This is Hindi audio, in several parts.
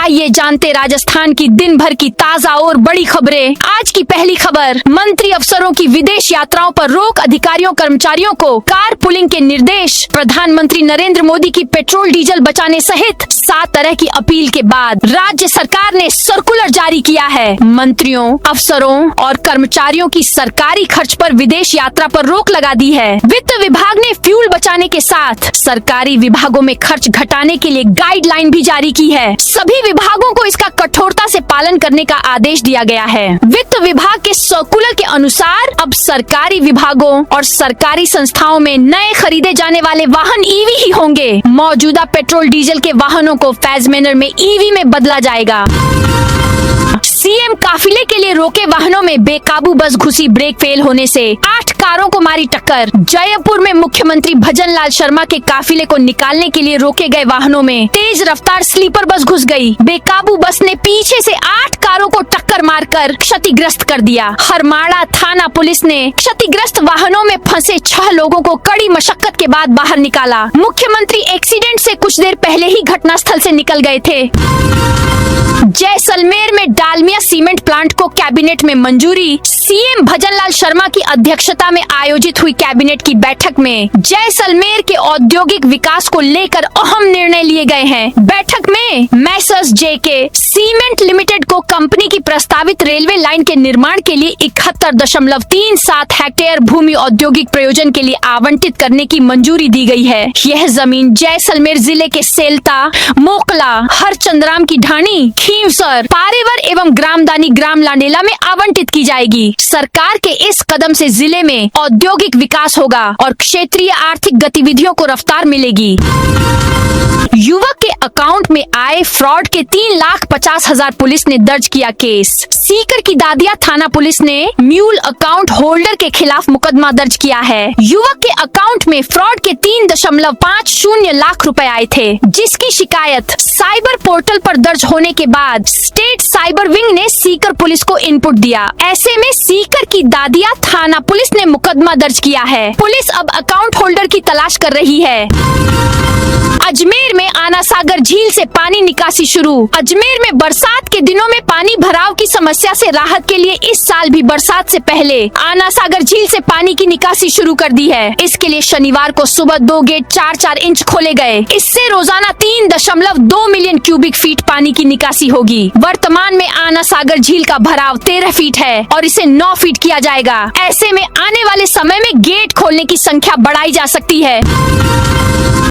आइए जानते राजस्थान की दिन भर की ताजा और बड़ी खबरें। आज की पहली खबर, मंत्री अफसरों की विदेश यात्राओं पर रोक, अधिकारियों कर्मचारियों को कार पुलिंग के निर्देश। प्रधानमंत्री नरेंद्र मोदी की पेट्रोल डीजल बचाने सहित 7 तरह की अपील के बाद राज्य सरकार ने सर्कुलर जारी किया है। मंत्रियों, अफसरों और कर्मचारियों की सरकारी खर्च पर विदेश यात्रा पर रोक लगा दी है। वित्त विभाग ने फ्यूल बचाने के साथ सरकारी विभागों में खर्च घटाने के लिए गाइडलाइन भी जारी की है। सभी विभागों को इसका कठोरता से पालन करने का आदेश दिया गया है। वित्त विभाग के सर्कुलर के अनुसार अब सरकारी विभागों और सरकारी संस्थाओं में नए खरीदे जाने वाले वाहन ईवी ही होंगे। मौजूदा पेट्रोल डीजल के वाहनों को फेज मैनर में ईवी में बदला जाएगा। सीएम काफिले के लिए रोके वाहनों में बेकाबू बस घुसी, ब्रेक फेल होने से 8 कारों को मारी टक्कर। जयपुर में मुख्यमंत्री भजनलाल शर्मा के काफिले को निकालने के लिए रोके गए वाहनों में तेज रफ्तार स्लीपर बस घुस गई। बेकाबू बस ने पीछे से 8 कारों को टक्कर मारकर क्षतिग्रस्त कर दिया। हरमाड़ा थाना पुलिस ने क्षतिग्रस्त वाहनों में फंसे 6 लोगों को कड़ी मशक्कत के बाद बाहर निकाला। मुख्यमंत्री एक्सीडेंट से कुछ देर पहले ही घटनास्थल से निकल गए थे। जैसलमेर में डालमिया सीमेंट प्लांट को कैबिनेट में मंजूरी। सीएम भजनलाल शर्मा की अध्यक्षता में आयोजित हुई कैबिनेट की बैठक में जैसलमेर के औद्योगिक विकास को लेकर अहम निर्णय लिए गए हैं। बैठक में मैसर्स जेके सीमेंट लिमिटेड को कंपनी की प्रस्तावित रेलवे लाइन के निर्माण के लिए 71.37 हेक्टेयर भूमि औद्योगिक प्रयोजन के लिए आवंटित करने की मंजूरी दी गई है। यह जमीन जैसलमेर जिले के सेल्ता, मोकला, हरचंद्राम की ढाणी, खींवसर, पारेवर एवं ग्रामदानी ग्राम लांडेला में आवंटित की जाएगी। सरकार के इस कदम से जिले में औद्योगिक विकास होगा और क्षेत्रीय आर्थिक गतिविधियों को रफ्तार मिलेगी। युवक के अकाउंट में आए फ्रॉड के 3,50,000 पुलिस ने दर्ज किया केस। सीकर की दादिया थाना पुलिस ने म्यूल अकाउंट होल्डर के खिलाफ मुकदमा दर्ज किया है। युवक के अकाउंट में फ्रॉड के 3.50 लाख रुपए आए थे, जिसकी शिकायत साइबर पोर्टल पर दर्ज होने के बाद स्टेट साइबर विंग ने सीकर पुलिस को इनपुट दिया। ऐसे में सीकर की दादिया थाना पुलिस ने मुकदमा दर्ज किया है। पुलिस अब अकाउंट होल्डर की तलाश कर रही है। अजमेर में आना सागर झील से पानी निकासी शुरू। अजमेर में बरसात के दिनों में पानी भराव की समस्या से राहत के लिए इस साल भी बरसात से पहले आना सागर झील से पानी की निकासी शुरू कर दी है। इसके लिए शनिवार को सुबह 2 गेट 4-4 इंच खोले गए। इससे रोजाना 3.2 मिलियन क्यूबिक फीट पानी की निकासी होगी। वर्तमान में आना सागर झील का भराव 13 फीट है और इसे 9 फीट किया जाएगा। ऐसे में आने वाले समय में गेट खोलने की संख्या बढ़ाई जा सकती है।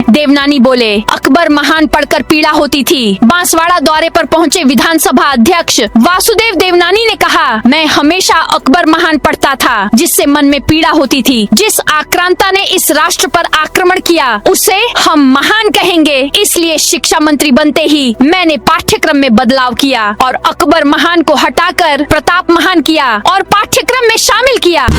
देवनानी बोले, अकबर महान पढ़कर पीड़ा होती थी। बांसवाड़ा दौरे पर पहुंचे विधानसभा अध्यक्ष वासुदेव देवनानी ने कहा, मैं हमेशा अकबर महान पढ़ता था, जिससे मन में पीड़ा होती थी। जिस आक्रांता ने इस राष्ट्र पर आक्रमण किया उसे हम महान कहेंगे। इसलिए शिक्षा मंत्री बनते ही मैंने पाठ्यक्रम में बदलाव किया और अकबर महान को हटाकर प्रताप महान किया और पाठ्यक्रम में शामिल किया।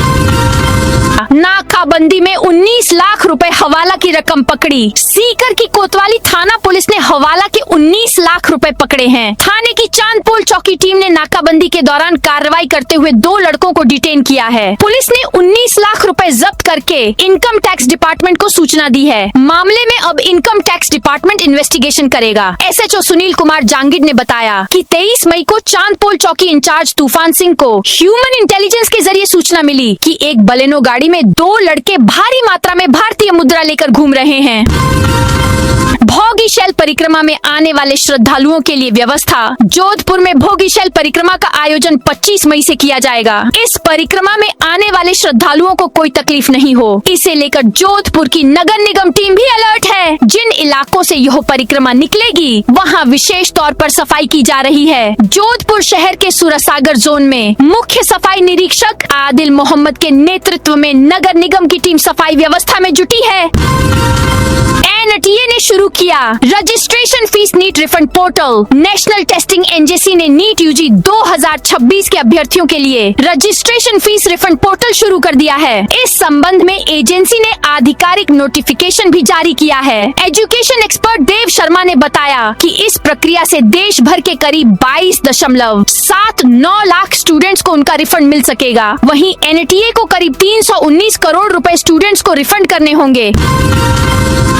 नाकाबंदी में 19 लाख रुपए हवाला की रकम पकड़ी। सीकर की कोतवाली थाना पुलिस ने हवाला के 19 लाख रुपए पकड़े हैं। थाने की चांदपोल चौकी टीम ने नाकाबंदी के दौरान कार्रवाई करते हुए 2 लड़कों को डिटेन किया है। पुलिस ने 19 लाख रुपए जब्त करके इनकम टैक्स डिपार्टमेंट को सूचना दी है। मामले में अब इनकम टैक्स डिपार्टमेंट इन्वेस्टिगेशन करेगा। एसएचओ सुनील कुमार जांगिड ने बताया कि 23 मई को चांदपोल चौकी इंचार्ज तूफान सिंह को ह्यूमन इंटेलिजेंस के जरिए सूचना मिली कि एक बलेनो गाड़ी में 2 लड़के भारी मात्रा में भारतीय मुद्रा लेकर घूम रहे हैं। भोगी शैल परिक्रमा में आने वाले श्रद्धालुओं के लिए व्यवस्था। जोधपुर में भोगी शैल परिक्रमा का आयोजन 25 मई से किया जाएगा। इस परिक्रमा में आने वाले श्रद्धालुओं को कोई तकलीफ नहीं हो, इसे लेकर जोधपुर की नगर निगम टीम भी अलर्ट है। जिन इलाकों से यह परिक्रमा निकलेगी वहां विशेष तौर पर सफाई की जा रही है। जोधपुर शहर के सूरसागर जोन में मुख्य सफाई निरीक्षक आदिल मोहम्मद के नेतृत्व में नगर निगम की टीम सफाई व्यवस्था में जुटी है। एनटीए ने शुरू किया registration fees NEET refund portal. National Testing Agency ने नीट यूजी 2026 के अभ्यर्थियों के लिए रजिस्ट्रेशन फीस रिफंड पोर्टल शुरू कर दिया है। इस संबंध में एजेंसी ने आधिकारिक नोटिफिकेशन भी जारी किया है। एजुकेशन एक्सपर्ट देव शर्मा ने बताया कि इस प्रक्रिया से देश भर के करीब 22.79 लाख स्टूडेंट्स को उनका रिफंड मिल सकेगा। वहीं एनटीए को करीब 319 करोड़ रुपए स्टूडेंट्स को रिफंड करने होंगे।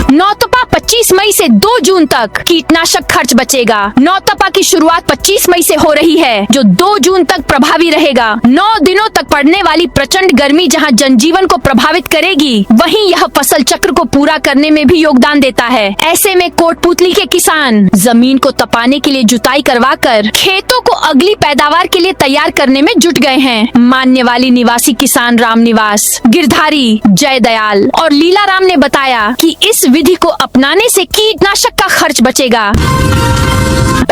नौतपा 25 मई से 2 जून तक कीटनाशक तक खर्च बचेगा। नौतपा की शुरुआत 25 मई से हो रही है, जो 2 जून तक प्रभावी रहेगा। 9 दिनों तक पड़ने वाली प्रचंड गर्मी जहां जनजीवन को प्रभावित करेगी, वहीं यह फसल चक्र को पूरा करने में भी योगदान देता है। ऐसे में कोटपुतली के किसान जमीन को तपाने के लिए जुताई करवाकर खेतों को अगली पैदावार के लिए तैयार करने में जुट गए हैं। मान्यवाली निवासी किसान रामनिवास, गिरधारी, जयदयाल और लीलाराम ने बताया कि इस विधि को अपनाने से कीटनाशक का खर्च बचेगा।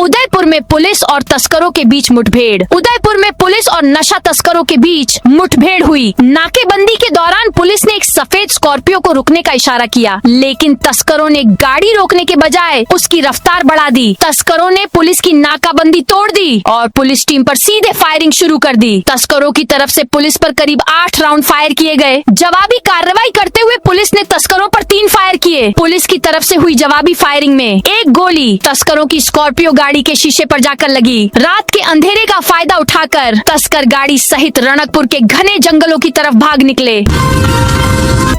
उदयपुर में पुलिस और तस्करों के बीच मुठभेड़। उदयपुर में पुलिस और नशा तस्करों के बीच मुठभेड़ हुई। नाकेबंदी के दौरान पुलिस ने एक सफेद स्कॉर्पियो को रुकने का इशारा किया, लेकिन तस्करों ने गाड़ी रोकने के बजाय उसकी रफ्तार बढ़ा दी। तस्करों ने पुलिस की नाकाबंदी तोड़ दी और पुलिस टीम पर सीधे फायरिंग शुरू कर दी। तस्करों की तरफ से पुलिस पर करीब 8 राउंड फायर किए गए। जवाबी कार्रवाई करते हुए पुलिस ने तस्करों पर 3 फायर किए। पुलिस की तरफ से हुई जवाबी फायरिंग में एक गोली तस्करों की स्कॉर्पियो गाड़ी के शीशे पर जाकर लगी। रात के अंधेरे का फायदा उठाकर तस्कर गाड़ी सहित रणकपुर के घने जंगलों की तरफ भाग निकले।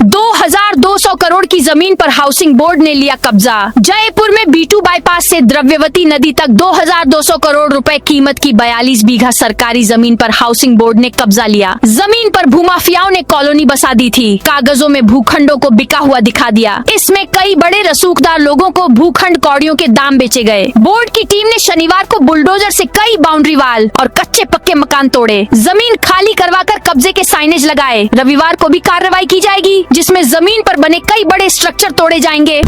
2200 करोड़ की जमीन पर हाउसिंग बोर्ड ने लिया कब्जा। जयपुर में B2 बाईपास से द्रव्यवती नदी तक 2200 करोड़ रुपए कीमत की 42 बीघा सरकारी जमीन पर हाउसिंग बोर्ड ने कब्जा लिया। जमीन पर भूमाफियाओं ने कॉलोनी बसा दी थी। कागजों में भूखंडों को बिका हुआ दिखा दिया। इसमें कई बड़े रसूखदार लोगों को भूखंड कौड़ियों के दाम बेचे गए। बोर्ड की टीम ने शनिवार को बुलडोजर से कई बाउंड्री वाल और कच्चे पक्के मकान तोड़े। जमीन खाली करवाकर कब्जे के साइनेज लगाए। रविवार को भी कार्रवाई की जाएगी, जिसमें जमीन पर बने कई बड़े स्ट्रक्चर तोड़े जाएंगे।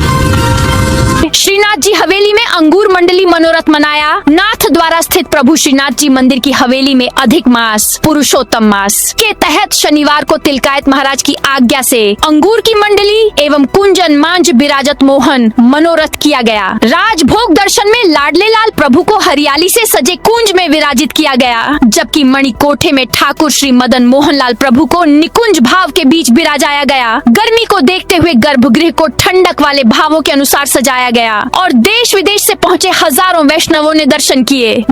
श्रीनाथ जी हवेली में अंगूर मंडली मनोरथ मनाया। नाथ द्वारा स्थित प्रभु श्रीनाथ जी मंदिर की हवेली में अधिक मास पुरुषोत्तम मास के तहत शनिवार को तिलकायत महाराज की आज्ञा से अंगूर की मंडली एवं कुंजन मांझ बिराजत मोहन मनोरथ किया गया। राजभोग दर्शन में लाडले लाल प्रभु को हरियाली से सजे कुंज में विराजित किया गया, जबकि मणिकोठे में ठाकुर श्री मदन मोहन लाल प्रभु को निकुंज भाव के बीच बिराजाया गया। गर्मी को देखते हुए गर्भगृह को ठंडक वाले भावों के अनुसार सजाया गया और देश विदेश से पहुंचे हजारों वैष्णवों ने दर्शन किए।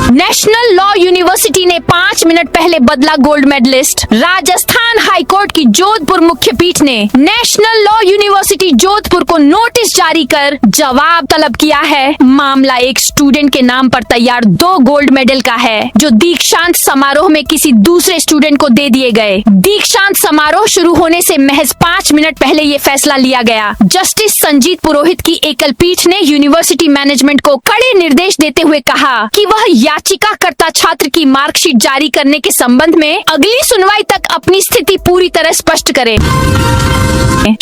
नेशनल लॉ यूनिवर्सिटी ने 5 मिनट पहले बदला गोल्ड मेडलिस्ट। राजस्थान हाईकोर्ट की जोधपुर मुख्य पीठ ने नेशनल लॉ यूनिवर्सिटी जोधपुर को नोटिस जारी कर जवाब तलब किया है। मामला एक स्टूडेंट के नाम पर तैयार 2 गोल्ड मेडल का है, जो दीक्षांत समारोह में किसी दूसरे स्टूडेंट को दे दिए गए। दीक्षांत समारोह शुरू होने से महज 5 मिनट पहले ये फैसला लिया गया। जस्टिस संजीत पुरोहित की एकल पीठ ने यूनिवर्सिटी मैनेजमेंट को कड़े निर्देश देते हुए कहा कि वह याचिकाकर्ता छात्र की मार्कशीट जारी करने के संबंध में अगली सुनवाई तक अपनी स्थिति पूरी तरह स्पष्ट करे।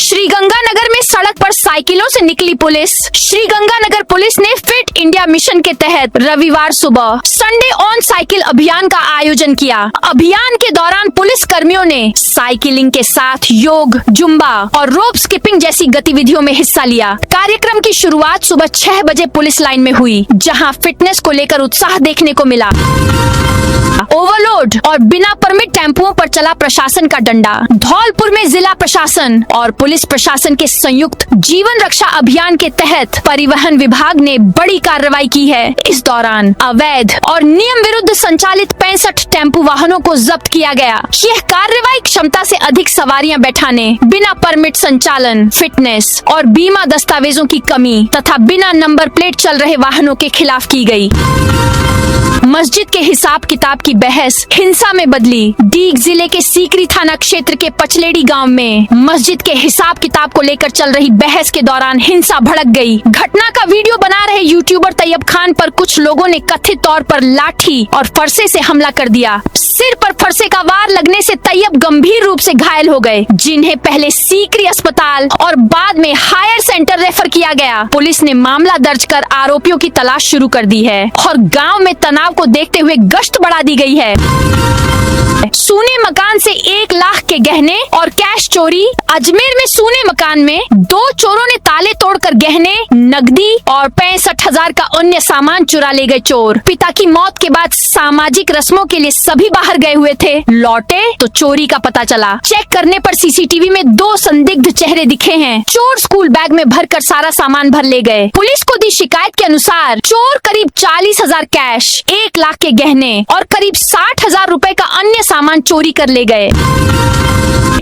श्रीगंगानगर में सड़क पर साइकिलों से निकली पुलिस। श्रीगंगानगर पुलिस ने फिट इंडिया मिशन के तहत रविवार सुबह संडे ऑन साइकिल अभियान का आयोजन किया। अभियान के दौरान पुलिस कर्मियों ने साइकिलिंग के साथ योग, जुम्बा और रोप स्किपिंग जैसी गतिविधियों में हिस्सा लिया। कार्यक्रम की शुरुआत सुबह 6 बजे पुलिस लाइन में हुई, जहां फिटनेस को लेकर उत्साह देखने को मिला। ओवरलोड और बिना परमिट टेम्पुओं पर चला प्रशासन का डंडा। धौलपुर में जिला प्रशासन और पुलिस प्रशासन के संयुक्त जीवन रक्षा अभियान के तहत परिवहन विभाग ने बड़ी कार्रवाई की है। इस दौरान अवैध और नियम विरुद्ध संचालित 65 टेम्पू वाहनों को जब्त किया गया। यह कार्रवाई क्षमता से अधिक सवारियां बैठाने, बिना परमिट संचालन, फिटनेस और बीमा दस्तावेजों की कमी तथा बिना नंबर प्लेट चल रहे वाहनों के खिलाफ की गई। मस्जिद के हिसाब किताब की बहस हिंसा में बदली। डीग जिले के सीकरी थाना क्षेत्र के पचलेड़ी गांव में मस्जिद के हिसाब किताब को लेकर चल रही बहस के दौरान हिंसा भड़क गई। घटना का वीडियो बना रहे यूट्यूबर तैयब खान पर कुछ लोगों ने कथित तौर पर लाठी और फरसे से हमला कर दिया। सिर पर फरसे का वार लगने से तैयब गंभीर रूप से घायल हो गए, जिन्हें पहले सीकरी अस्पताल और बाद में हायर सेंटर रेफर किया गया। पुलिस ने मामला दर्ज कर आरोपियों की तलाश शुरू कर दी है और गांव में तनाव को देखते हुए गश्त बढ़ा दी गई है। सूने मकान से 1 लाख के गहने और कैश चोरी। अजमेर में सूने मकान में 2 चोरों ने ताले तोड़कर गहने, नकदी और 65,000 का अन्य सामान चुरा ले गए चोर। पिता की मौत के बाद सामाजिक रस्मों के लिए सभी बाहर गए हुए थे। लौटे तो चोरी का पता चला। चेक करने पर सीसीटीवी में 2 संदिग्ध चेहरे दिखे हैं। चोर स्कूल बैग में भरकर सारा सामान भर ले गए। पुलिस को दी शिकायत के अनुसार चोर करीब 40,000 कैश, 1 लाख के गहने और करीब 60,000 रुपए का अन्य सामान चोरी कर ले गए।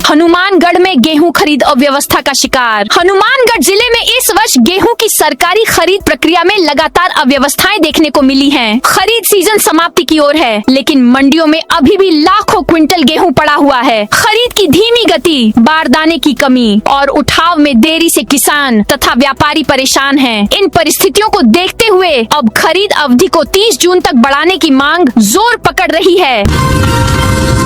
हनुमानगढ़ में गेहूं खरीद अव्यवस्था का शिकार। हनुमानगढ़ जिले में इस वर्ष गेहूं की सरकारी खरीद प्रक्रिया में लगातार अव्यवस्थाएं देखने को मिली हैं। खरीद सीजन समाप्ति की ओर है, लेकिन मंडियों में अभी भी लाखों क्विंटल गेहूं पड़ा हुआ है। खरीद की धीमी गति, बारदाने की कमी और उठाव में देरी से किसान तथा व्यापारी परेशान हैं। इन परिस्थितियों को देखते हुए अब खरीद अवधि को 30 जून तक बढ़ाने की मांग जोर पकड़ रही है।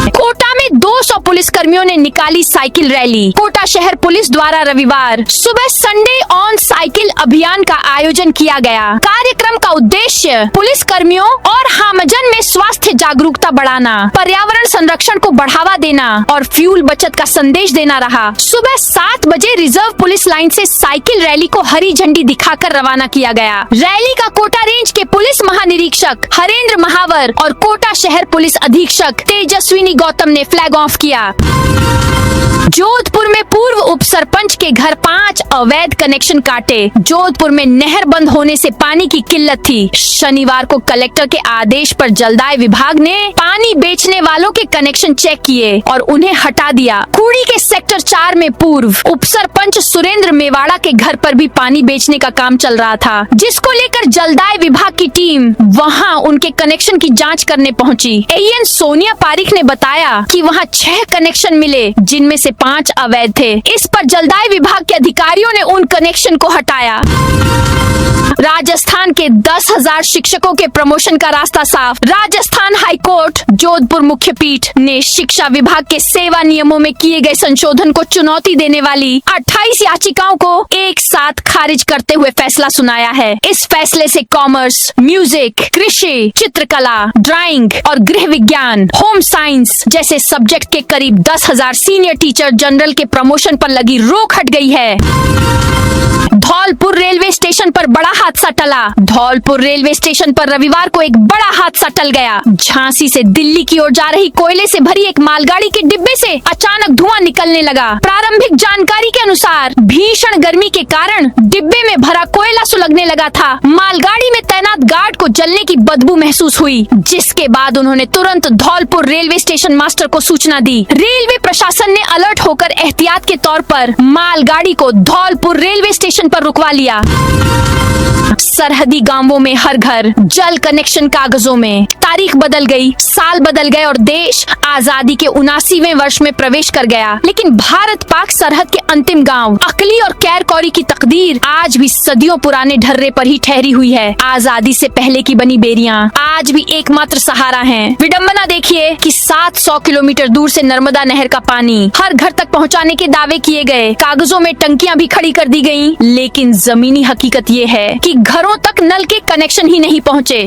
कोटा में 200 पुलिस कर्मियों ने निकाली साइकिल रैली। कोटा शहर पुलिस द्वारा रविवार सुबह संडे ऑन साइकिल अभियान का आयोजन किया गया। कार्यक्रम का उद्देश्य पुलिस कर्मियों और हामजन में स्वास्थ्य जागरूकता बढ़ाना, पर्यावरण संरक्षण को बढ़ावा देना और फ्यूल बचत का संदेश देना रहा। सुबह 7 बजे रिजर्व पुलिस लाइन से साइकिल रैली को हरी झंडी दिखाकर रवाना किया गया। रैली का कोटा रेंज के पुलिस महानिरीक्षक हरेंद्र महावर और कोटा शहर पुलिस अधीक्षक तेजस्विनी गौतम ने फ्लैग ऑफ किया। जोधपुर में पूर्व उप सरपंच के घर 5 अवैध कनेक्शन काटे। जोधपुर में नहर बंद होने से पानी की किल्लत थी। शनिवार को कलेक्टर के आदेश पर जलदाय विभाग ने पानी बेचने वालों के कनेक्शन चेक किए और उन्हें हटा दिया। कुड़ी के सेक्टर 4 में पूर्व उप सरपंच सुरेंद्र मेवाड़ा के घर पर भी पानी बेचने का काम चल रहा था, जिसको लेकर जलदाय विभाग की टीम वहां उनके कनेक्शन की जाँच करने पहुँची। एएन सोनिया पारिक ने बताया कि वहां 6 कनेक्शन मिले, जिनमें से 5 अवैध थे। इस पर जलदाय विभाग के अधिकारियों ने उन कनेक्शन को हटाया। राजस्थान के 10,000 शिक्षकों के प्रमोशन का रास्ता साफ। राजस्थान हाईकोर्ट जोधपुर मुख्य पीठ ने शिक्षा विभाग के सेवा नियमों में किए गए संशोधन को चुनौती देने वाली 28 याचिकाओं को एक साथ खारिज करते हुए फैसला सुनाया है। इस फैसले से कॉमर्स, म्यूजिक, कृषि, चित्रकला, ड्राइंग और गृह विज्ञान, होम साइंस जैसे सब्जेक्ट के करीब 10,000 सीनियर टीचर जनरल के प्रमोशन पर लगी रोक हट गई है। धौलपुर रेलवे स्टेशन पर बड़ा हादसा टला। धौलपुर रेलवे स्टेशन पर रविवार को एक बड़ा हादसा टल गया। झांसी से दिल्ली की ओर जा रही कोयले से भरी एक मालगाड़ी के डिब्बे से अचानक धुआं निकलने लगा। प्रारंभिक जानकारी के अनुसार भीषण गर्मी के कारण डिब्बे में भरा कोयला सुलगने लगा था। मालगाड़ी में तैनात गार्ड को जलने की बदबू महसूस हुई, जिसके बाद उन्होंने तुरंत धौलपुर रेलवे स्टेशन मास्टर को सूचना दी। रेलवे प्रशासन ने अलर्ट होकर एहतियात के तौर पर मालगाड़ी को धौलपुर रेलवे स्टेशन पर रुकवा लिया। सरहदी गांवों में हर घर जल कनेक्शन कागजों में। तारीख बदल गई, साल बदल गए और देश आजादी के 79वें वर्ष में प्रवेश कर गया। लेकिन भारत पाक सरहद के अंतिम गांव अकली और कैरकौरी की तकदीर आज भी सदियों पुराने ढर्रे पर ही ठहरी हुई है। आजादी से पहले की बनी बेरियां आज भी एकमात्र सहारा हैं। विडंबना देखिए कि 700 किलोमीटर दूर से नर्मदा नहर का पानी हर घर तक पहुंचाने के दावे किए गए। कागजों में टंकियां भी खड़ी कर दी गईं, लेकिन जमीनी हकीकत ये है कि घरों तक नल के कनेक्शन ही नहीं पहुंचे।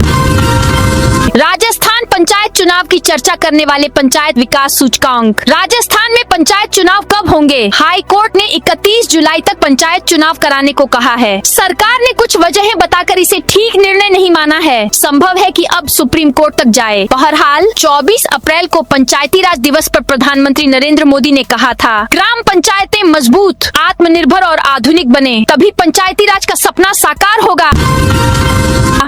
राजस्थान पंचायत चुनाव की चर्चा करने वाले पंचायत विकास सूचकांक। राजस्थान में पंचायत चुनाव कब होंगे? हाई कोर्ट ने 31 जुलाई तक पंचायत चुनाव कराने को कहा है। सरकार ने कुछ वजहें बताकर इसे ठीक निर्णय नहीं माना है। संभव है कि अब सुप्रीम कोर्ट तक जाए। बहरहाल 24 अप्रैल को पंचायती राज दिवस पर प्रधानमंत्री नरेंद्र मोदी ने कहा था, ग्राम पंचायतें मजबूत, आत्मनिर्भर और आधुनिक बने, तभी पंचायती राज का सपना साकार होगा।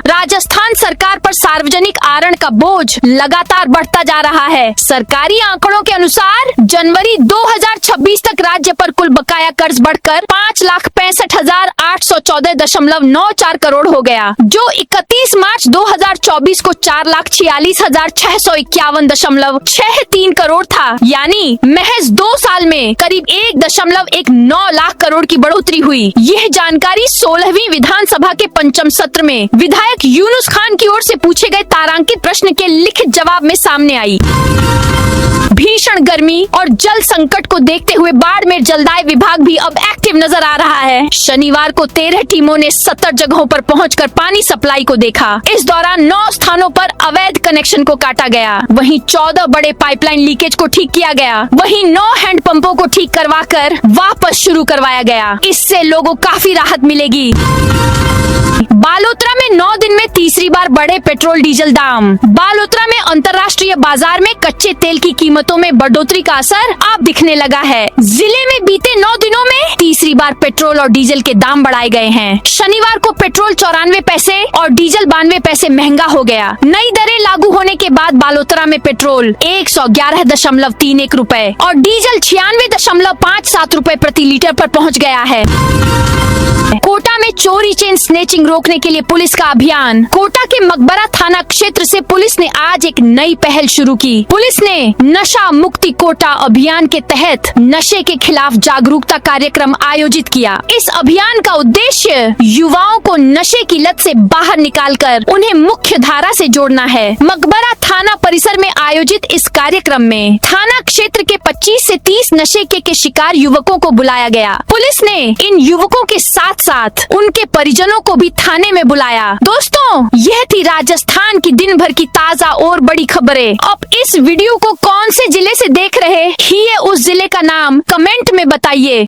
राजस्थान सरकार पर सार्वजनिक आरण का बोझ लगातार बढ़ता जा रहा है। सरकारी आंकड़ों के अनुसार जनवरी 2026 तक राज्य पर कुल बकाया कर्ज बढ़कर 5,65,814.94 करोड़ हो गया, जो 31 मार्च 2024 को 4,46,651.63 करोड़ था। यानी महज 2 साल में करीब 1.19 लाख करोड़ की बढ़ोतरी हुई। यह जानकारी 16वीं विधानसभा के पंचम सत्र में विधायक यूनुस खान की ओर से पूछे गए तारांकित प्रश्न के लिखित जवाब में सामने आई। भीषण गर्मी और जल संकट को देखते हुए बाड़मेर जलदाय विभाग भी अब एक्टिव नजर आ रहा है। शनिवार को 13 टीमों ने 70 जगहों पर पहुंचकर पानी सप्लाई को देखा। इस दौरान 9 स्थानों पर अवैध कनेक्शन को काटा गया। वहीं 14 बड़े पाइपलाइन लीकेज को ठीक किया गया। वहीं 9 हैंडपंपों को ठीक करवाकर वापस शुरू करवाया गया। इससे लोगों को काफी राहत मिलेगी। बालोतरा में 9 दिन दिन में तीसरी बार बढ़े पेट्रोल डीजल दाम। बालोतरा में अंतर्राष्ट्रीय बाजार में कच्चे तेल की कीमतों में बढ़ोतरी का असर अब दिखने लगा है। जिले में बीते 9 दिनों में तीसरी बार पेट्रोल और डीजल के दाम बढ़ाए गए हैं। शनिवार को पेट्रोल 94 पैसे और डीजल 92 पैसे महंगा हो गया। नई दरें लागू होने के बाद बालोतरा में पेट्रोल 111.31 रुपए और डीजल 96.57 रुपए प्रति लीटर पर पहुंच गया है। कोटा में चोरी चेन स्नेचिंग रोकने के लिए पुलिस का अभियान। कोटा के मकबरा थाना क्षेत्र से पुलिस ने आज एक नई पहल शुरू की। पुलिस ने नशा मुक्ति कोटा अभियान के तहत नशे के खिलाफ जागरूकता कार्यक्रम आयोजित किया। इस अभियान का उद्देश्य युवाओं को नशे की लत से बाहर निकालकर उन्हें मुख्य धारा से जोड़ना है। मकबरा थाना परिसर में आयोजित इस कार्यक्रम में थाना क्षेत्र के 25 से 30 नशे के शिकार युवकों को बुलाया गया। पुलिस ने इन युवकों के साथ साथ उनके परिजनों को भी थाने में बुलाया। दोस्तों, यह थी राजस्थान की दिन भर की ताजा और बड़ी खबरें। अब इस वीडियो को कौन से जिले से देख रहे हैं, उस जिले का नाम कमेंट में बताइए।